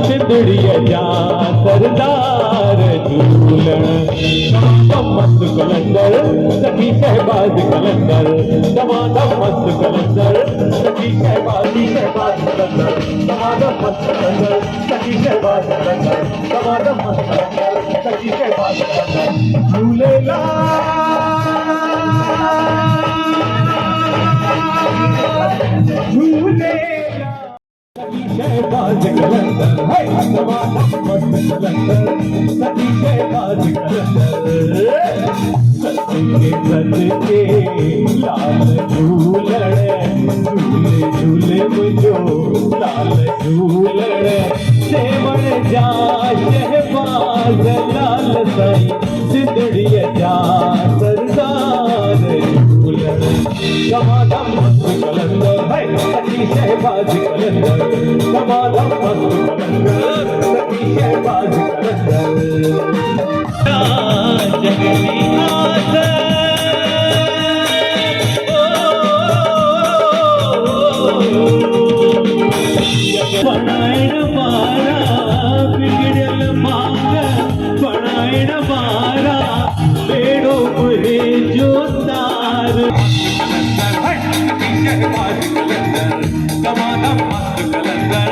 सिंदड़िया जा सरदार झूलण मस्त कलंदर सखी शहबाज कलंदर दमादम मस्त कलंदर सखी शहबाजी शहबाज कलंदर दमादम मस्त कलंदर सखी शहबाज कलंदर दमादम मस्त कलंदर सखी शहबाज कलंदर झूलेला झूलेला शहबाज कलंदर है दमादम मस्त कलंदर सखी शहबाज कलंदर सच्चे सच्चे लाल झूलण झूले झूले मुझो लाल झूलण सेवण जा शहबाज लाल साईं सिंदड़िया जा सरदार झूलण दमादम मस्त कलंदर है सखी शहबाज कलंदर दमादम मस्त कलंदर सखी शहबाज कलंदर जगली पणायण मारा बिगड़ल मांग पणायण मारा बेड़ो मुहे जो तार दमादम मस्त कलंदर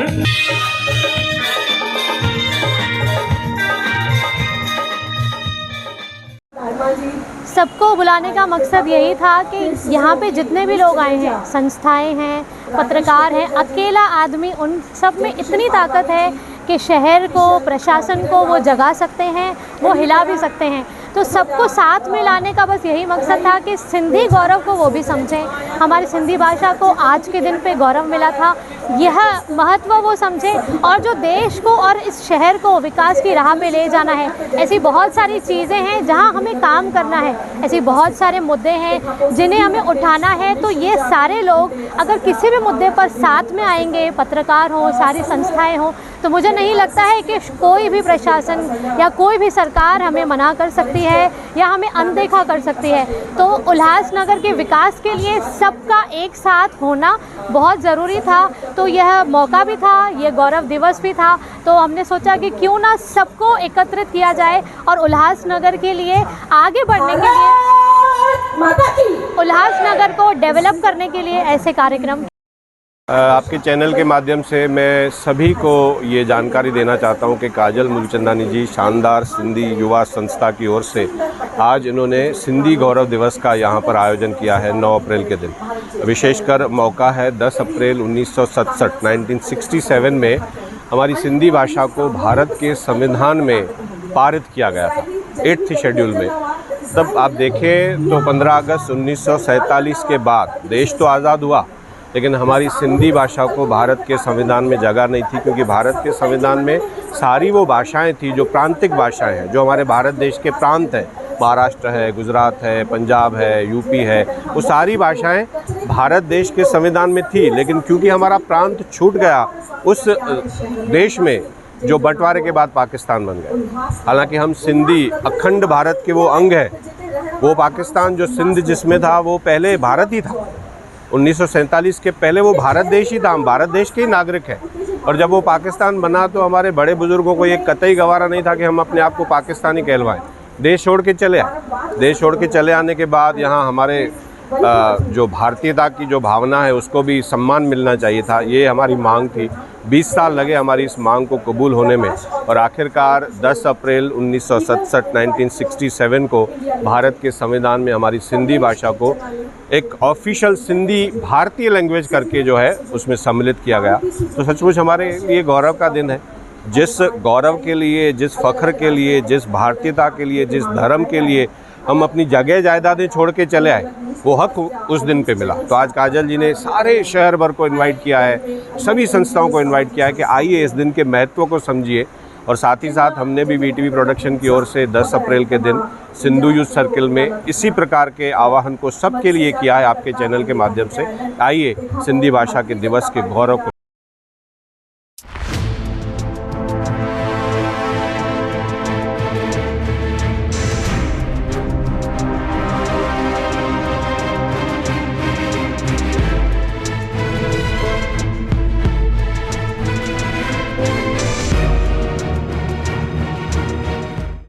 सबको बुलाने का मकसद यही था कि यहाँ पे जितने भी लोग आए हैं, संस्थाएं हैं, पत्रकार हैं, अकेला आदमी, उन सब में इतनी ताकत है कि शहर को, प्रशासन को वो जगा सकते हैं, वो हिला भी सकते हैं। तो सबको साथ में लाने का बस यही मकसद था कि सिंधी गौरव को वो भी समझें, हमारी सिंधी भाषा को आज के दिन पे गौरव मिला था, यह महत्व वो समझें और जो देश को और इस शहर को विकास की राह पे ले जाना है। ऐसी बहुत सारी चीज़ें हैं जहां हमें काम करना है, ऐसी बहुत सारे मुद्दे हैं जिन्हें हमें उठाना है। तो ये सारे लोग अगर किसी भी मुद्दे पर साथ में आएंगे, पत्रकार हों, सारी संस्थाएं हों, तो मुझे नहीं लगता है कि कोई भी प्रशासन या कोई भी सरकार हमें मना कर सकती है या हमें अनदेखा कर सकती है। तो उल्लासनगर के विकास के लिए सबका एक साथ होना बहुत ज़रूरी था। तो यह मौका भी था, ये गौरव दिवस भी था। तो हमने सोचा कि क्यों ना सबको एकत्रित किया जाए और उल्लासनगर के लिए आगे बढ़ने के लिए, उल्लासनगर को डेवलप करने के लिए ऐसे कार्यक्रम। आपके चैनल के माध्यम से मैं सभी को ये जानकारी देना चाहता हूँ कि काजल मूलचंदानी जी शानदार सिंधी युवा संस्था की ओर से आज इन्होंने सिंधी गौरव दिवस का यहाँ पर आयोजन किया है 9 अप्रैल के दिन। विशेषकर मौका है 10 अप्रैल 1967 में हमारी सिंधी भाषा को भारत के संविधान में पारित किया गया था 8th शेड्यूल में। तब आप देखें तो 15 अगस्त 1947 के बाद देश तो आज़ाद हुआ, लेकिन हमारी सिंधी भाषा को भारत के संविधान में जगह नहीं थी, क्योंकि भारत के संविधान में सारी वो भाषाएं थी जो प्रांतिक भाषाएं हैं, जो हमारे भारत देश के प्रांत हैं, महाराष्ट्र है, गुजरात है, पंजाब है, यूपी है, वो सारी भाषाएं भारत देश के संविधान में थी। लेकिन क्योंकि हमारा प्रांत छूट गया उस देश में, जो बंटवारे के बाद पाकिस्तान बन गया। हालांकि हम सिंधी अखंड भारत के वो अंग हैं, वो पाकिस्तान जो सिंध जिसमें था वो पहले भारत ही था। 1947 के पहले वो भारत देश ही था, हम भारत देश के ही नागरिक हैं। और जब वो पाकिस्तान बना तो हमारे बड़े बुजुर्गों को ये कतई गवारा नहीं था कि हम अपने आप को पाकिस्तानी कहलवाएं। देश छोड़ के चले आए। देश छोड़ के चले आने के बाद यहाँ हमारे जो भारतीयता की जो भावना है उसको भी सम्मान मिलना चाहिए था, ये हमारी मांग थी। 20 साल लगे हमारी इस मांग को कबूल होने में, और आखिरकार 10 अप्रैल 1967 को भारत के संविधान में हमारी सिंधी भाषा को एक ऑफिशियल सिंधी भारतीय लैंग्वेज करके जो है उसमें सम्मिलित किया गया। तो सचमुच हमारे लिए गौरव का दिन है। जिस गौरव के लिए, जिस फ़ख्र के लिए, जिस भारतीयता के लिए, जिस धर्म के लिए हम अपनी जगह जायदादें छोड़ के चले आए, वो हक उस दिन पे मिला। तो आज काजल जी ने सारे शहर भर को इनवाइट किया है, सभी संस्थाओं को इनवाइट किया है कि आइए इस दिन के महत्व को समझिए। और साथ ही साथ हमने भी वीटीवी प्रोडक्शन की ओर से 10 अप्रैल के दिन सिंधु यूथ सर्किल में इसी प्रकार के आह्वान को सबके लिए किया है आपके चैनल के माध्यम से। आइए सिंधी भाषा के दिवस के गौरव को